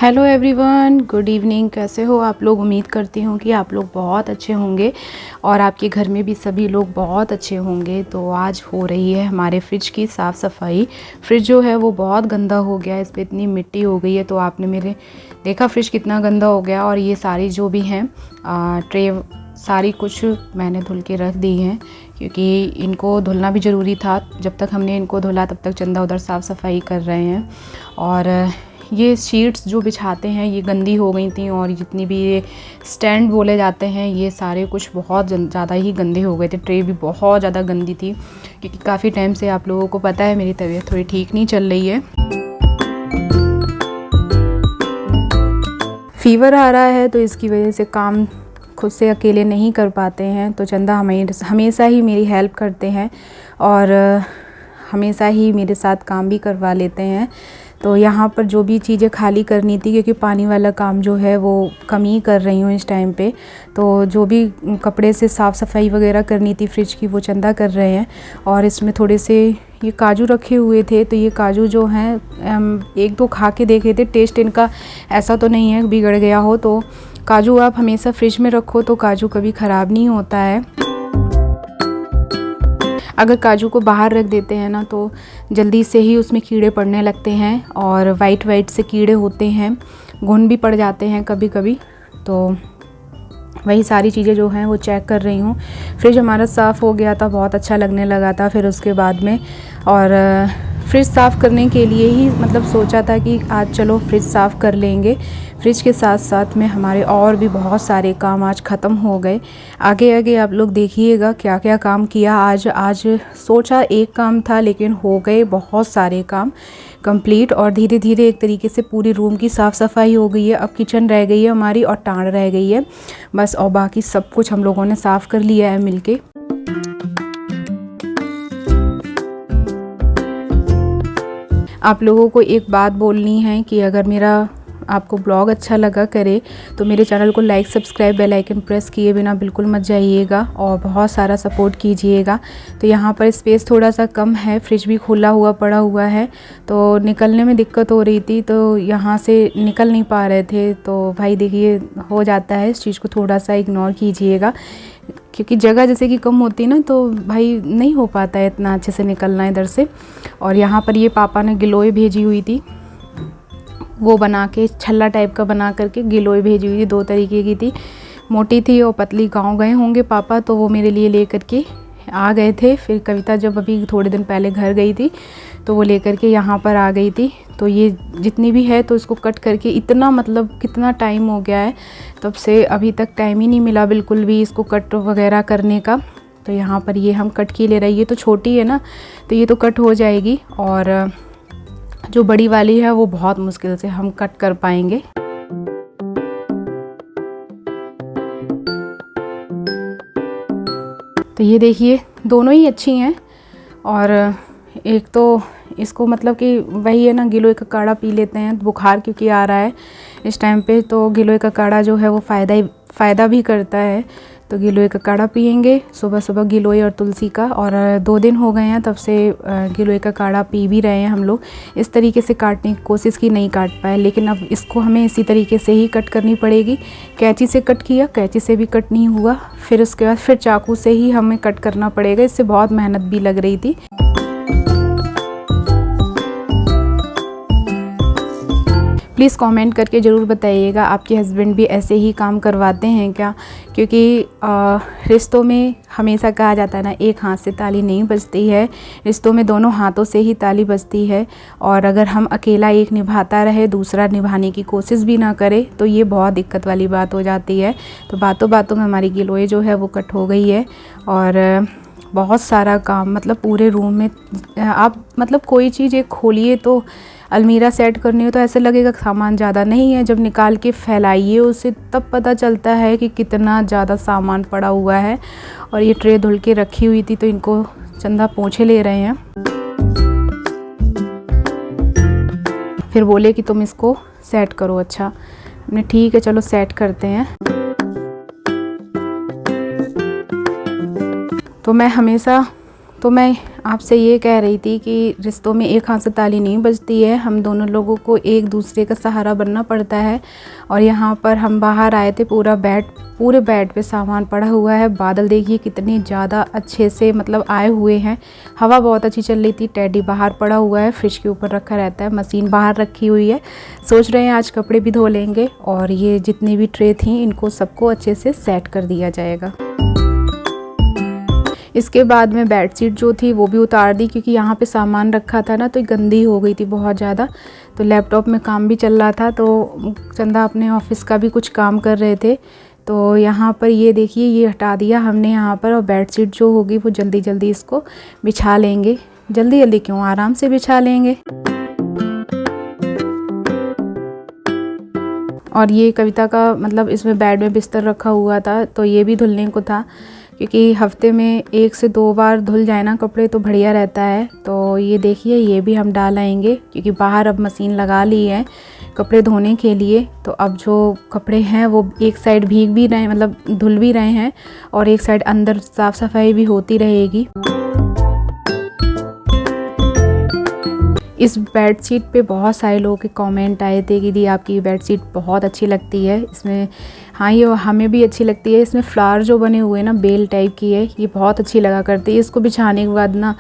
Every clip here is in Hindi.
Hello everyone, good evening. कैसे हो आप लोग? उम्मीद करती हूँ कि आप लोग बहुत अच्छे होंगे और आपके घर में भी सभी लोग बहुत अच्छे होंगे। तो आज हो रही है हमारे फ्रिज की साफ़ सफाई। फ्रिज जो है वो बहुत गंदा हो गया है, इस पर इतनी मिट्टी हो गई है। तो आपने मेरे देखा फ्रिज कितना गंदा हो गया। और ये सारी जो भी हैं ट्रे सारी कुछ मैंने धुल के रख दी हैं, क्योंकि इनको धुलना भी ज़रूरी था। जब तक हमने इनको धुला तब तक चंदा उधर साफ़ सफाई कर रहे हैं। और ये शीट्स जो बिछाते हैं ये गंदी हो गई थी, और जितनी भी ये स्टैंड बोले जाते हैं ये सारे कुछ बहुत ज़्यादा ही गंदे हो गए थे। ट्रे भी बहुत ज़्यादा गंदी थी, क्योंकि काफ़ी टाइम से आप लोगों को पता है मेरी तबीयत थोड़ी ठीक नहीं चल रही है। फीवर आ रहा है तो इसकी वजह से काम खुद से अकेले नहीं कर पाते हैं। तो चंदा हमेशा ही मेरी हेल्प करते हैं और हमेशा ही मेरे साथ काम भी करवा लेते हैं। तो यहाँ पर जो भी चीज़ें खाली करनी थी, क्योंकि पानी वाला काम जो है वो कम ही कर रही हूँ इस टाइम पे, तो जो भी कपड़े से साफ़ सफाई वगैरह करनी थी फ्रिज की वो चंदा कर रहे हैं। और इसमें थोड़े से ये काजू रखे हुए थे, तो ये काजू जो हैं एक दो खा के देखे थे, टेस्ट इनका ऐसा तो नहीं है बिगड़ गया हो। तो काजू आप हमेशा फ्रिज में रखो तो काजू कभी ख़राब नहीं होता है। अगर काजू को बाहर रख देते हैं ना तो जल्दी से ही उसमें कीड़े पड़ने लगते हैं, और वाइट से कीड़े होते हैं, घुन भी पड़ जाते हैं कभी कभी। तो वही सारी चीज़ें जो हैं वो चेक कर रही हूँ। फ्रिज हमारा साफ़ हो गया था, बहुत अच्छा लगने लगा था फिर उसके बाद में। और फ्रिज साफ़ करने के लिए ही मतलब सोचा था कि आज चलो फ्रिज साफ़ कर लेंगे। फ्रिज के साथ साथ में हमारे और भी बहुत सारे काम आज ख़त्म हो गए। आगे आगे आप लोग देखिएगा क्या क्या काम किया आज सोचा एक काम था लेकिन हो गए बहुत सारे काम कंप्लीट। और धीरे धीरे एक तरीके से पूरी रूम की साफ़ सफाई हो गई है। अब किचन रह गई है हमारी और टांड रह गई है बस, और बाकी सब कुछ हम लोगों ने साफ़ कर लिया है मिलके। आप लोगों को एक बात बोलनी है कि अगर मेरा आपको ब्लॉग अच्छा लगा करे तो मेरे चैनल को like subscribe bell icon press किए बिना बिल्कुल मत जाइएगा और बहुत सारा सपोर्ट कीजिएगा। तो यहाँ पर स्पेस थोड़ा सा कम है, फ्रिज भी खुला हुआ पड़ा हुआ है, तो निकलने में दिक्कत हो रही थी, तो यहाँ से निकल नहीं पा रहे थे। तो भाई देखिए हो जाता है, इस चीज़ को थोड़ा सा इग्नोर कीजिएगा, क्योंकि जगह जैसे कि कम होती ना तो भाई नहीं हो पाता है इतना अच्छे से निकलना इधर से। और यहाँ पर ये पापा ने गिलोय भेजी हुई थी, वो बना के छल्ला टाइप का बना करके गिलोय भेजी हुई थी, दो तरीके की थी, मोटी थी और पतली। गांव गए होंगे पापा तो वो मेरे लिए ले करके आ गए थे। फिर कविता जब अभी थोड़े दिन पहले घर गई थी तो वो लेकर के यहाँ पर आ गई थी। तो ये जितनी भी है तो इसको कट करके इतना मतलब कितना टाइम हो गया है, तब से अभी तक टाइम ही नहीं मिला बिल्कुल भी इसको कट वगैरह करने का। तो यहाँ पर ये हम कट की ले रहे हैं, ये तो छोटी है ना तो ये तो कट हो जाएगी, और जो बड़ी वाली है वो बहुत मुश्किल से हम कट कर पाएंगे। तो ये देखिए दोनों ही अच्छी हैं। और एक तो इसको मतलब कि वही है ना, गिलोय का काढ़ा पी लेते हैं, बुखार क्योंकि आ रहा है इस टाइम पे, तो गिलोय का काढ़ा जो है वो फ़ायदा भी करता है। तो गिलोय का काढ़ा पियेंगे सुबह सुबह, गिलोय और तुलसी का। और 2 दिन हो गए हैं तब से गिलोय का काढ़ा पी भी रहे हैं हम लोग। इस तरीके से काटने की कोशिश की, नहीं काट पाए, लेकिन अब इसको हमें इसी तरीके से ही कट करनी पड़ेगी। कैंची से कट किया, कैंची से भी कट नहीं हुआ, फिर उसके बाद फिर चाकू से ही हमें कट करना पड़ेगा। इससे बहुत मेहनत भी लग रही थी। प्लीज़ कमेंट करके ज़रूर बताइएगा आपके हस्बैंड भी ऐसे ही काम करवाते हैं क्या, क्योंकि रिश्तों में हमेशा कहा जाता है ना, एक हाथ से ताली नहीं बजती है, रिश्तों में दोनों हाथों से ही ताली बजती है। और अगर हम अकेला एक निभाता रहे, दूसरा निभाने की कोशिश भी ना करे तो ये बहुत दिक्कत वाली बात हो जाती है। तो बातों बातों में हमारी गिलोय जो है वो कट हो गई है। और बहुत सारा काम मतलब पूरे रूम में आप मतलब कोई चीज़ एक खोलिए तो अलमीरा सेट करनी हो तो ऐसे लगेगा सामान ज़्यादा नहीं है, जब निकाल के फैलाइए उसे तब पता चलता है कि कितना ज़्यादा सामान पड़ा हुआ है। और ये ट्रे धुल के रखी हुई थी तो इनको चंदा पोंछे ले रहे हैं। फिर बोले कि तुम इसको सेट करो। अच्छा हमने ठीक है चलो सेट करते हैं। तो मैं आपसे ये कह रही थी कि रिश्तों में एक हाथ से ताली नहीं बजती है, हम दोनों लोगों को एक दूसरे का सहारा बनना पड़ता है। और यहाँ पर हम बाहर आए थे, पूरे बेड पे सामान पड़ा हुआ है। बादल देखिए कितने ज़्यादा अच्छे से मतलब आए हुए हैं, हवा बहुत अच्छी चल रही थी। टेडी बाहर पड़ा हुआ है, फ्रिज के ऊपर रखा रहता है, मशीन बाहर रखी हुई है। सोच रहे हैं आज कपड़े भी धो लेंगे और ये जितनी भी ट्रे थी इनको सबको अच्छे से सेट कर दिया जाएगा। इसके बाद में बेडशीट जो थी वो भी उतार दी, क्योंकि यहाँ पे सामान रखा था ना तो गंदी हो गई थी बहुत ज़्यादा। तो लैपटॉप में काम भी चल रहा था, तो चंदा अपने ऑफिस का भी कुछ काम कर रहे थे। तो यहाँ पर ये देखिए ये हटा दिया हमने यहाँ पर, और बेडशीट जो होगी वो जल्दी जल्दी इसको बिछा लेंगे। जल्दी जल्दी क्यों, आराम से बिछा लेंगे। और ये कविता का मतलब इसमें बेड में बिस्तर रखा हुआ था, तो ये भी धुलने को था, क्योंकि हफ्ते में 1 से 2 बार धुल जाए ना कपड़े तो बढ़िया रहता है। तो ये देखिए ये भी हम डाल आएंगे, क्योंकि बाहर अब मशीन लगा ली है कपड़े धोने के लिए। तो अब जो कपड़े हैं वो एक साइड भीग भी रहे, मतलब धुल भी रहे हैं, और एक साइड अंदर साफ़ सफाई भी होती रहेगी। इस बेडशीट पे बहुत सारे लोगों के कमेंट आए थे कि दी आपकी बेडशीट बहुत अच्छी लगती है। इसमें हाँ ये हमें भी अच्छी लगती है। इसमें फ्लावर जो बने हुए हैं ना बेल टाइप की है, ये बहुत अच्छी लगा करती है। इसको बिछाने के बाद ना,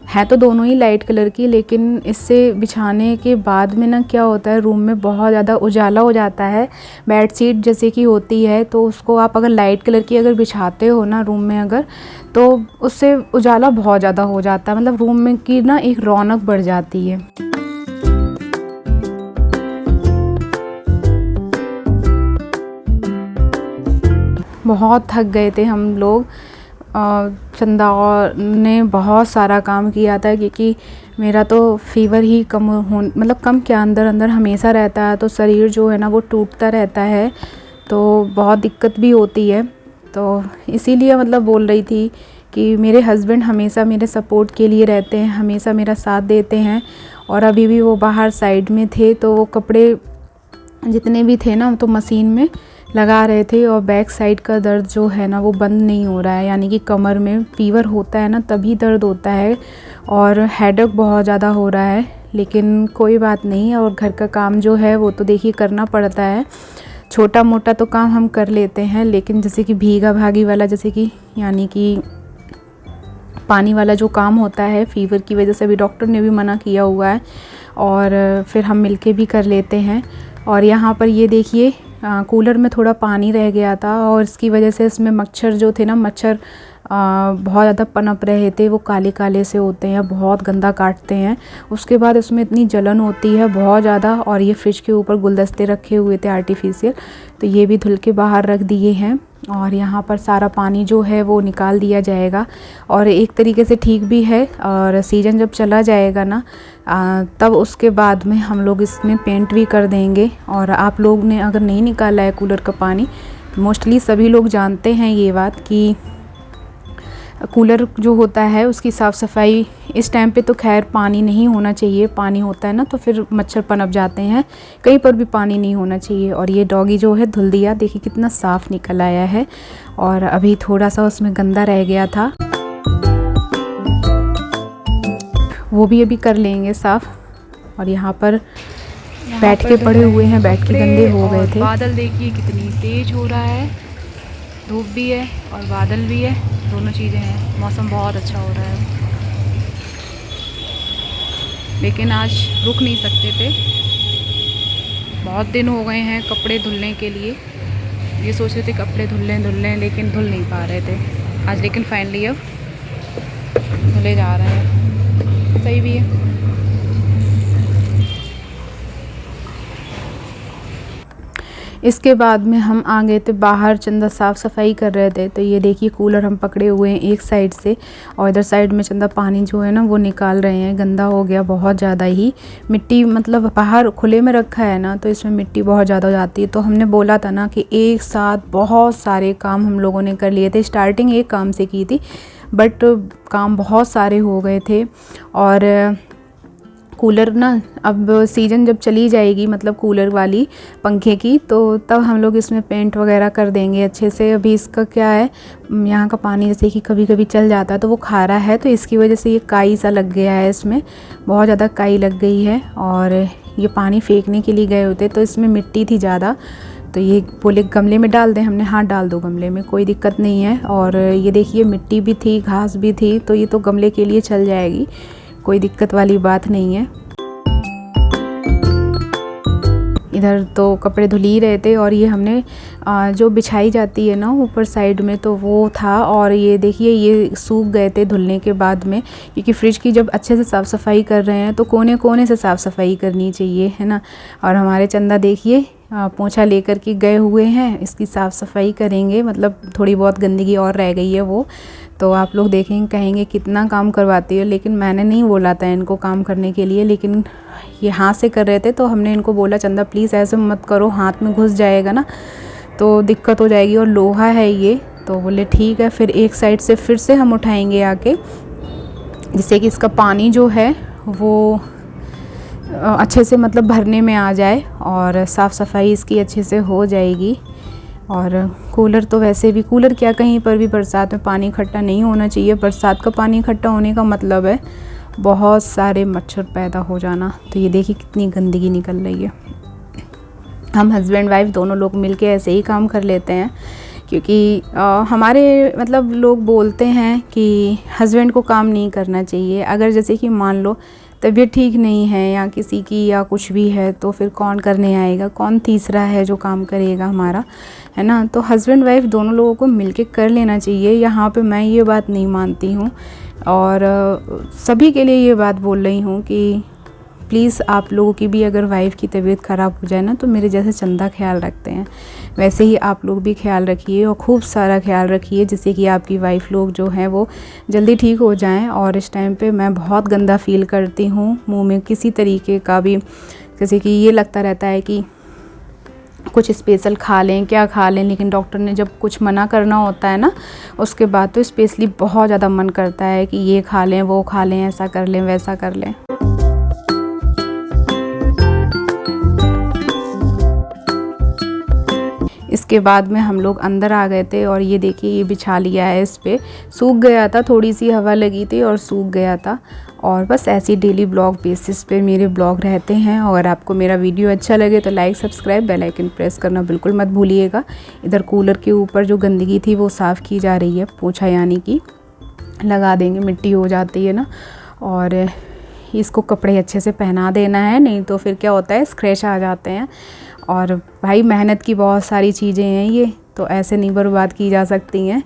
है तो दोनों ही लाइट कलर की, लेकिन इससे बिछाने के बाद में ना क्या होता है, रूम में बहुत ज़्यादा उजाला हो जाता है। बेडशीट जैसे कि होती है तो उसको आप अगर लाइट कलर की अगर बिछाते हो ना रूम में अगर, तो उससे उजाला बहुत ज़्यादा हो जाता है, मतलब रूम में की ना एक रौनक बढ़ जाती है। बहुत थक गए थे हम लोग। चंदा और ने बहुत सारा काम किया था, क्योंकि मेरा तो फीवर ही कम क्या अंदर अंदर हमेशा रहता है, तो शरीर जो है ना वो टूटता रहता है, तो बहुत दिक्कत भी होती है। तो इसीलिए मतलब बोल रही थी कि मेरे हस्बैंड हमेशा मेरे सपोर्ट के लिए रहते हैं, हमेशा मेरा साथ देते हैं। और अभी भी वो बाहर साइड में थे, तो वो कपड़े जितने भी थे ना तो मशीन में लगा रहे थे। और बैक साइड का दर्द जो है ना वो बंद नहीं हो रहा है, यानी कि कमर में फीवर होता है ना तभी दर्द होता है, और हेडेक बहुत ज़्यादा हो रहा है। लेकिन कोई बात नहीं, और घर का काम जो है वो तो देखिए करना पड़ता है। छोटा मोटा तो काम हम कर लेते हैं, लेकिन जैसे कि भीगा भागी वाला, जैसे कि यानी कि पानी वाला जो काम होता है, फीवर की वजह से अभी डॉक्टर ने भी मना किया हुआ है, और फिर हम मिलके भी कर लेते हैं। और यहाँ पर ये देखिए कूलर में थोड़ा पानी रह गया था, और इसकी वजह से इसमें मच्छर जो थे ना, मच्छर बहुत ज़्यादा पनप रहे थे। वो काले काले से होते हैं, बहुत गंदा काटते हैं। उसके बाद इसमें इतनी जलन होती है बहुत ज़्यादा। और ये फ्रिज के ऊपर गुलदस्ते रखे हुए थे आर्टिफिशियल, तो ये भी धुल के बाहर रख दिए हैं। और यहाँ पर सारा पानी जो है वो निकाल दिया जाएगा, और एक तरीके से ठीक भी है। और सीज़न जब चला जाएगा ना तब उसके बाद में हम लोग इसमें पेंट भी कर देंगे। और आप लोग ने अगर नहीं निकाला है कूलर का पानी, मोस्टली सभी लोग जानते हैं ये बात कि कूलर जो होता है उसकी साफ़ सफाई इस टाइम पे तो खैर पानी नहीं होना चाहिए। पानी होता है ना तो फिर मच्छर पनप जाते हैं, कहीं पर भी पानी नहीं होना चाहिए। और ये डॉगी जो है धुल दिया, देखिए कितना साफ़ निकल आया है। और अभी थोड़ा सा उसमें गंदा रह गया था, वो भी अभी कर लेंगे साफ़। और यहाँ पर बैठ के पड़े हुए हैं, बैठ के गंदे हो गए थे। बादल देखिए कितनी तेज़ हो रहा है, धूप भी है और बादल भी है, दोनों चीज़ें हैं। मौसम बहुत अच्छा हो रहा है, लेकिन आज रुक नहीं सकते थे। बहुत दिन हो गए हैं कपड़े धुलने के लिए, ये सोच रहे थे कपड़े धुल लें, लेकिन धुल नहीं पा रहे थे आज। लेकिन फाइनली अब धुले जा रहे हैं, सही भी है। इसके बाद में हम आ गए थे बाहर, चंदा साफ़ सफाई कर रहे थे। तो ये देखिए कूलर हम पकड़े हुए हैं एक साइड से, और इधर साइड में चंदा पानी जो है ना वो निकाल रहे हैं। गंदा हो गया बहुत ज़्यादा ही, मिट्टी मतलब बाहर खुले में रखा है ना तो इसमें मिट्टी बहुत ज़्यादा हो जाती है। तो हमने बोला था ना कि एक साथ बहुत सारे काम हम लोगों ने कर लिए थे। स्टार्टिंग एक काम से की थी, बट काम बहुत सारे हो गए थे। और कूलर ना अब सीज़न जब चली जाएगी, मतलब कूलर वाली पंखे की, तो तब हम लोग इसमें पेंट वगैरह कर देंगे अच्छे से। अभी इसका क्या है, यहाँ का पानी जैसे कि कभी कभी चल जाता है तो वो खारा है, तो इसकी वजह से ये काई सा लग गया है, इसमें बहुत ज़्यादा काई लग गई है। और ये पानी फेंकने के लिए गए होते तो इसमें मिट्टी थी ज़्यादा, तो ये बोले गमले में डाल दें। हमने हाँ डाल दो गमले में, कोई दिक्कत नहीं है। और ये देखिए मिट्टी भी थी, घास भी थी, तो ये तो गमले के लिए चल जाएगी, कोई दिक्कत वाली बात नहीं है। इधर तो कपड़े धुल ही रहे थे और ये हमने जो बिछाई जाती है ना ऊपर साइड में, तो वो था। और ये देखिए ये सूख गए थे धुलने के बाद में, क्योंकि फ्रिज की जब अच्छे से साफ़ सफाई कर रहे हैं तो कोने कोने से साफ़ सफाई करनी चाहिए, है ना। और हमारे चंदा देखिए पोंछा लेकर के गए हुए हैं, इसकी साफ़ सफाई करेंगे, मतलब थोड़ी बहुत गंदगी और रह गई है वो। तो आप लोग देखेंगे कहेंगे कितना काम करवाती है, लेकिन मैंने नहीं बोला था इनको काम करने के लिए, लेकिन ये हाथ से कर रहे थे तो हमने इनको बोला चंदा प्लीज़ ऐसे मत करो, हाथ में घुस जाएगा ना तो दिक्कत हो जाएगी, और लोहा है ये। तो बोले ठीक है, फिर एक साइड से फिर से हम उठाएंगे आके, जिससे कि इसका पानी जो है वो अच्छे से मतलब भरने में आ जाए और साफ़ सफाई इसकी अच्छे से हो जाएगी। और कूलर तो वैसे भी, कूलर क्या कहीं पर भी बरसात में पानी इकट्ठा नहीं होना चाहिए। बरसात का पानी इकट्ठा होने का मतलब है बहुत सारे मच्छर पैदा हो जाना। तो ये देखिए कितनी गंदगी निकल रही है। हम हस्बैंड वाइफ दोनों लोग मिलके ऐसे ही काम कर लेते हैं, क्योंकि हमारे मतलब लोग बोलते हैं कि हस्बैंड को काम नहीं करना चाहिए। अगर जैसे कि मान लो तबीयत ठीक नहीं है या किसी की या कुछ भी है, तो फिर कौन करने आएगा, कौन तीसरा है जो काम करेगा हमारा, है ना। तो हस्बैंड वाइफ दोनों लोगों को मिलके कर लेना चाहिए। यहाँ पे मैं ये बात नहीं मानती हूँ, और सभी के लिए ये बात बोल रही हूँ कि प्लीज़ आप लोगों की भी अगर वाइफ़ की तबीयत ख़राब हो जाए ना, तो मेरे जैसे चंदा ख्याल रखते हैं वैसे ही आप लोग भी ख्याल रखिए, और खूब सारा ख्याल रखिए, जिससे कि आपकी वाइफ़ लोग जो हैं वो जल्दी ठीक हो जाएं। और इस टाइम पे मैं बहुत गंदा फ़ील करती हूँ, मुंह में किसी तरीके का भी, जैसे कि ये लगता रहता है कि कुछ स्पेशल खा लें, क्या खा लें, लेकिन डॉक्टर ने जब कुछ मना करना होता है ना, उसके बाद तो स्पेशली बहुत ज़्यादा मन करता है कि ये खा लें, वो खा लें, ऐसा कर लें, वैसा कर लें। इसके बाद में हम लोग अंदर आ गए थे, और ये देखिए ये बिछा लिया है, इस पे सूख गया था, थोड़ी सी हवा लगी थी और सूख गया था। और बस ऐसी डेली ब्लॉग बेसिस पे मेरे ब्लॉग रहते हैं। और अगर आपको मेरा वीडियो अच्छा लगे तो like subscribe bell icon press करना बिल्कुल मत भूलिएगा। इधर कूलर के ऊपर जो गंदगी थी वो साफ़ की जा रही है, पोछा यानी कि लगा देंगे, मिट्टी हो जाती है ना। और इसको कपड़े अच्छे से पहना देना है, नहीं तो फिर क्या होता है स्क्रैच आ जाते हैं। और भाई मेहनत की बहुत सारी चीज़ें हैं ये, तो ऐसे नहीं बर्बाद की जा सकती हैं।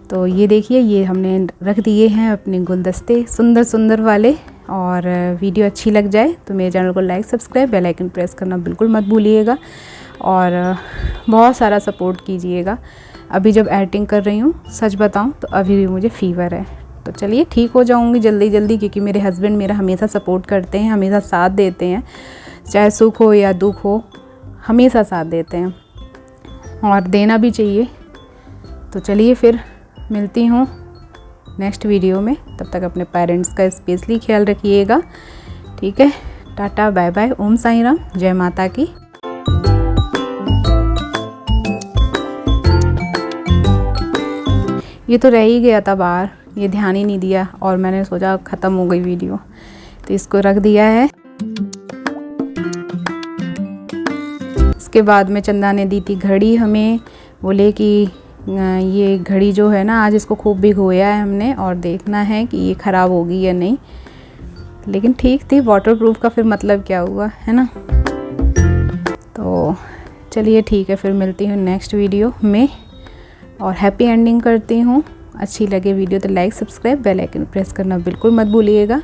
तो ये देखिए ये हमने रख दिए हैं अपने गुलदस्ते सुंदर सुंदर वाले। और वीडियो अच्छी लग जाए तो मेरे चैनल को like subscribe bell icon press करना बिल्कुल मत भूलिएगा, और बहुत सारा सपोर्ट कीजिएगा। अभी जब एडिटिंग कर रही हूँ सच बताऊँ तो अभी भी मुझे फ़ीवर है, तो चलिए ठीक हो जाऊँगी जल्दी जल्दी, क्योंकि मेरे हस्बैंड मेरा हमेशा सपोर्ट करते हैं, हमेशा साथ देते हैं, चाहे सुख हो या दुख हो हमेशा साथ देते हैं, और देना भी चाहिए। तो चलिए फिर मिलती हूँ नेक्स्ट वीडियो में, तब तक अपने पेरेंट्स का स्पेशली ख्याल रखिएगा, ठीक है। Tata bye bye, Om Sai Ram, जय माता की। ये तो रह ही गया था बाहर, ये ध्यान ही नहीं दिया, और मैंने सोचा ख़त्म हो गई वीडियो तो इसको रख दिया है। इसके बाद में चंदा ने दी थी घड़ी हमें, बोले कि ये घड़ी जो है ना आज इसको खूब भिगोया है हमने, और देखना है कि ये ख़राब होगी या नहीं। लेकिन ठीक थी, वाटरप्रूफ का फिर मतलब क्या हुआ, है ना। तो चलिए ठीक है, फिर मिलती हूँ नेक्स्ट वीडियो में, और हैप्पी एंडिंग करती हूँ। अच्छी लगे वीडियो तो like subscribe bell icon press करना बिल्कुल मत भूलिएगा।